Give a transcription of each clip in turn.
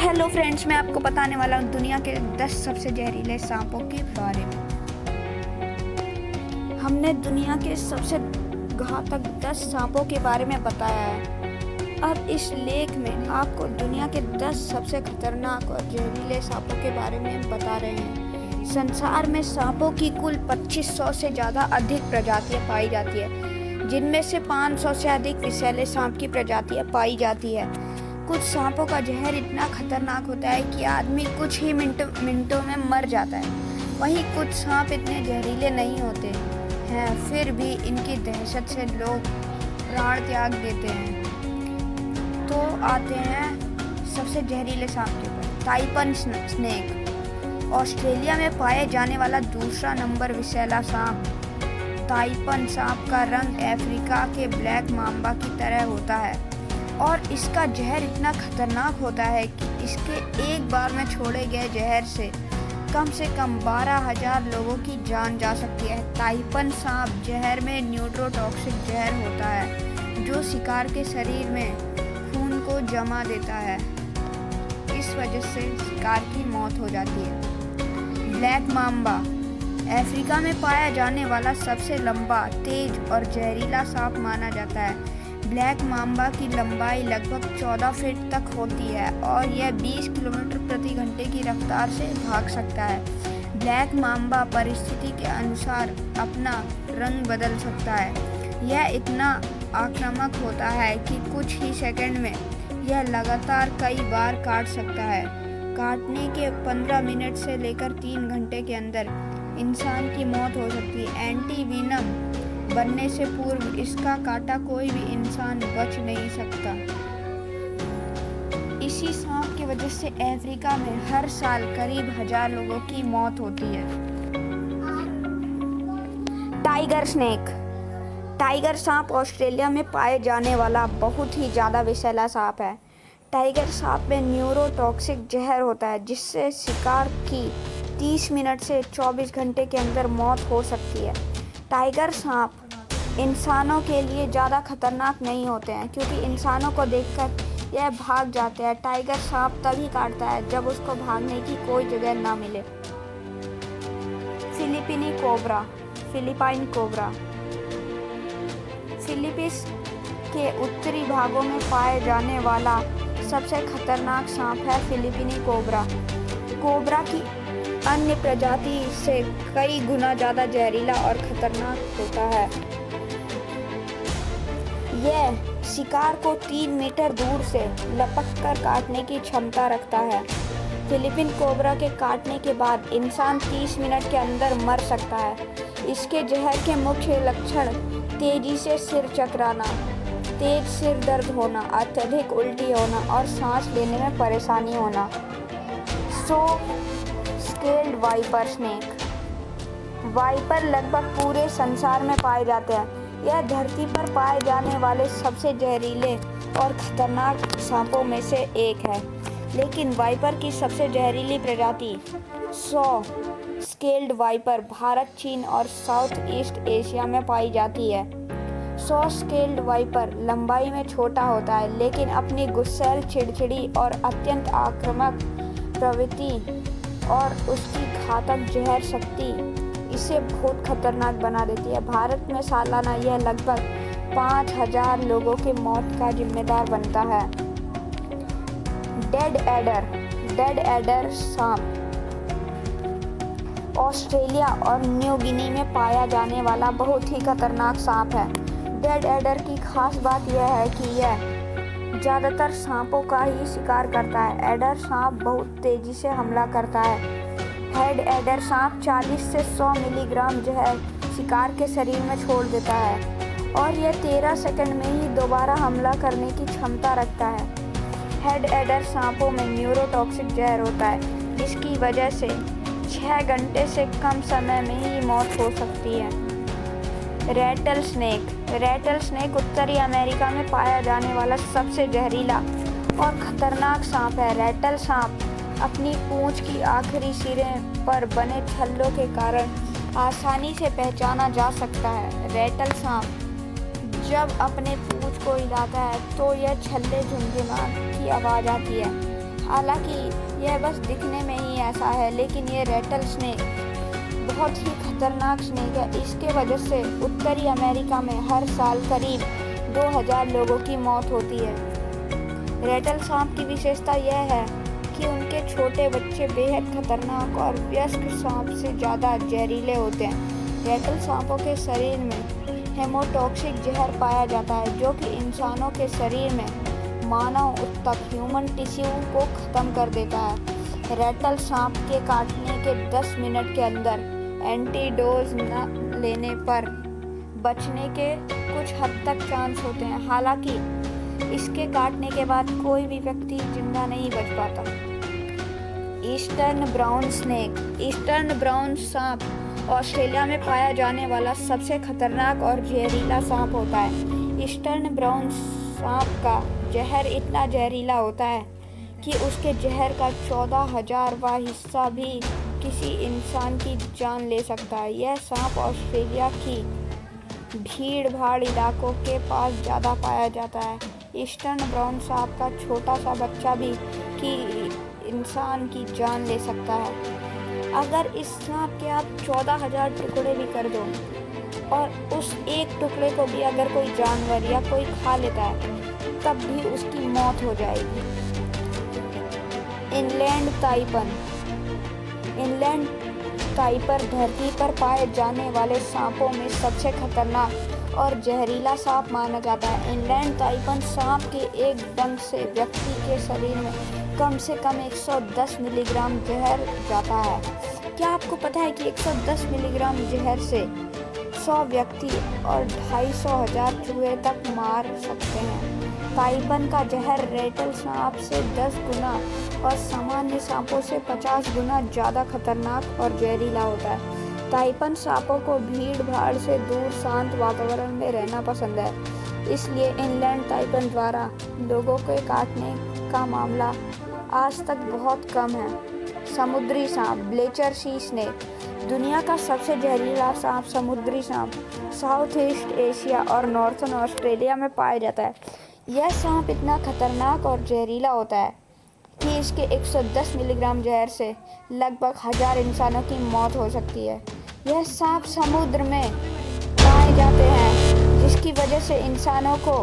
Hello friends, मैं आपको बताने वाला हूँ दुनिया के 10 सबसे जहरीले सांपों के बारे में। हमने दुनिया के सबसे घातक 10 सांपों के बारे में बताया है। अब इस लेख में आपको दुनिया के 10 सबसे खतरनाक और जहरीले सांपों के बारे में बता रहे हैं। संसार में सांपों की कुल 2500 से ज़्यादा अधिक प्रजातियाँ पाई जाती है, जिनमें से 500 से अधिक विषैले सांप की प्रजातियाँ पाई जाती है। कुछ सांपों का जहर इतना खतरनाक होता है कि आदमी कुछ ही मिनटों में मर जाता है। वहीं कुछ सांप इतने जहरीले नहीं होते हैं, फिर भी इनकी दहशत से लोग प्राण त्याग देते हैं। तो आते हैं सबसे जहरीले सांप के ऊपर। ताइपन स्नेक ऑस्ट्रेलिया में पाए जाने वाला दूसरा नंबर विषैला सांप। ताइपन सांप का रंग अफ्रीका के ब्लैक माम्बा की तरह होता है और इसका जहर इतना खतरनाक होता है कि इसके एक बार में छोड़े गए जहर से कम 12,000 लोगों की जान जा सकती है। ताइपन सांप जहर में न्यूरोटॉक्सिक जहर होता है, जो शिकार के शरीर में खून को जमा देता है। इस वजह से शिकार की मौत हो जाती है। ब्लैक माम्बा अफ्रीका में पाया जाने वाला सबसे लंबा, तेज और जहरीला सांप माना जाता है। ब्लैक माम्बा की लंबाई लगभग 14 फीट तक होती है और यह 20 किलोमीटर प्रति घंटे की रफ्तार से भाग सकता है। ब्लैक माम्बा परिस्थिति के अनुसार अपना रंग बदल सकता है। यह इतना आक्रामक होता है कि कुछ ही सेकंड में यह लगातार कई बार काट सकता है। काटने के 15 मिनट से लेकर 3 घंटे के अंदर इंसान की मौत हो सकती है। एंटीवीनम बनने से पूर्व इसका काटा कोई भी इंसान बच नहीं सकता। इसी सांप की वजह से अफ्रीका में हर साल करीब 1000 लोगों की मौत होती है। Tiger snake. टाइगर सांप ऑस्ट्रेलिया में पाए जाने वाला बहुत ही ज़्यादा विषैला सांप है। टाइगर सांप में न्यूरोटॉक्सिक जहर होता है, जिससे शिकार की 30 मिनट से 24 घंटे के अंदर मौत हो सकती है। टाइगर सांप इंसानों के लिए ज़्यादा खतरनाक नहीं होते हैं, क्योंकि इंसानों को देखकर यह भाग जाते हैं। टाइगर सांप तभी काटता है जब उसको भागने की कोई जगह ना मिले। फिलिपाइन कोबरा फिलीपींस के उत्तरी भागों में पाए जाने वाला सबसे खतरनाक सांप है फिलिपाइनी कोबरा। कोबरा की अन्य प्रजाति से कई गुना ज़्यादा जहरीला और खतरनाक होता है। यह शिकार को 3 मीटर दूर से लपककर काटने की क्षमता रखता है। फिलिपाइन कोबरा के काटने के बाद इंसान 30 मिनट के अंदर मर सकता है। इसके जहर के मुख्य लक्षण तेजी से सिर चकराना, तेज सिर दर्द होना, अत्यधिक उल्टी होना और सांस लेने में परेशानी होना। Scaled viper snake. वाइपर लगभग पूरे संसार में पाए जाते हैं। यह धरती पर पाए जाने वाले सबसे जहरीले और खतरनाक सांपों में से एक है, लेकिन वाइपर की सबसे जहरीली प्रजाति स्केल्ड वाइपर भारत, चीन और साउथ ईस्ट एशिया में पाई जाती है। स्केल्ड वाइपर लंबाई में छोटा होता है, लेकिन अपनी गुस्सैल, चिड़चिड़ी और अत्यंत आक्रामक प्रवृत्ति और उसकी घातक जहर शक्ति इसे बहुत खतरनाक बना देती है। भारत में सालाना यह लगभग 5000 लोगों की मौत का जिम्मेदार बनता है। डेड एडर सांप ऑस्ट्रेलिया और न्यू गिनी में पाया जाने वाला बहुत ही खतरनाक सांप है। डेड एडर की खास बात यह है कि यह ज़्यादातर सांपों का ही शिकार करता है। एडर सांप बहुत तेजी से हमला करता है। हेड एडर सांप 40 से 100 मिलीग्राम जहर शिकार के शरीर में छोड़ देता है और यह 13 सेकंड में ही दोबारा हमला करने की क्षमता रखता है। हेड एडर सांपों में न्यूरोटॉक्सिक जहर होता है, जिसकी वजह से 6 घंटे से कम समय में ही मौत हो सकती है। रैटल स्नेक उत्तरी अमेरिका में पाया जाने वाला सबसे जहरीला और खतरनाक सांप है। रैटल सांप अपनी पूंछ की आखिरी सिरे पर बने छल्लों के कारण आसानी से पहचाना जा सकता है। रैटल सांप जब अपने पूंछ को हिलाता है तो यह छल्ले झुनझुना की आवाज़ आती है। हालांकि यह बस दिखने में ही ऐसा है, लेकिन ये रेटल स्नेक बहुत ही खतरनाक स्नेक है। इसके वजह से उत्तरी अमेरिका में हर साल करीब 2000 लोगों की मौत होती है। रेटल सांप की विशेषता यह है कि उनके छोटे बच्चे बेहद खतरनाक और वयस्क सांप से ज़्यादा जहरीले होते हैं। रेटल सांपों के शरीर में हेमोटॉक्सिक जहर पाया जाता है, जो कि इंसानों के शरीर में मानव ऊतक ह्यूमन टिश्यू को ख़त्म कर देता है। रेटल सांप के काटने के 10 मिनट के अंदर एंटीडोज न लेने पर बचने के कुछ हद तक चांस होते हैं। हालांकि इसके काटने के बाद कोई भी व्यक्ति जिंदा नहीं बच पाता। Eastern brown snake. Eastern brown सांप ऑस्ट्रेलिया में पाया जाने वाला सबसे खतरनाक और जहरीला सांप होता है। ईस्टर्न ब्राउन सांप का जहर इतना जहरीला होता है कि उसके जहर का 14,000वां हिस्सा भी किसी इंसान की जान ले सकता है। यह सांप ऑस्ट्रेलिया की भीड़-भाड़ इलाकों के पास ज़्यादा पाया जाता है। ईस्टर्न ब्राउन सांप का छोटा सा बच्चा भी कि इंसान की जान ले सकता है। अगर इस सांप के आप 14,000 टुकड़े भी कर दो और उस एक टुकड़े को भी अगर कोई जानवर या कोई खा लेता है, तब भी उसकी मौत हो जाएगी। Inland taipan. इनलैंड ताइपर धरती पर पाए जाने वाले सांपों में सबसे खतरनाक और जहरीला सांप माना जाता है। इनलैंड ताइपन सांप के एक डंक से व्यक्ति के शरीर में कम से कम 110 मिलीग्राम जहर जाता है। क्या आपको पता है कि 110 मिलीग्राम जहर से 100 व्यक्ति और 250,000 चूहे तक मार सकते हैं। ताइपन का जहर रेटल सांप से 10 गुना और सामान्य सांपों से 50 गुना ज़्यादा खतरनाक और जहरीला होता है। ताइपन सांपों को भीड़-भाड़ से दूर शांत वातावरण में रहना पसंद है, इसलिए इनलैंड ताइपन द्वारा लोगों के काटने का मामला आज तक बहुत कम है। समुद्री सांप। ब्लेचर सी स्नेक। दुनिया का सबसे जहरीला सांप समुद्री सांप साउथ ईस्ट एशिया और नॉर्थर्न ऑस्ट्रेलिया में पाया जाता है। यह सांप इतना खतरनाक और जहरीला होता है कि इसके 110 मिलीग्राम जहर से लगभग 1000 इंसानों की मौत हो सकती है। यह सांप समुद्र में पाए जाते हैं, जिसकी वजह से इंसानों को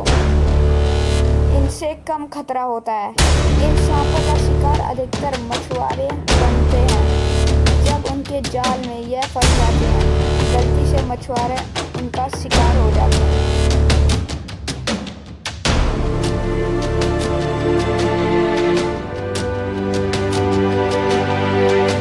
इनसे कम खतरा होता है। इन सांपों का शिकार अधिकतर मछुआरे बनते हैं। जब उनके जाल में यह फंस जाते हैं, गलती से मछुआरे उनका शिकार हो जाते हैं।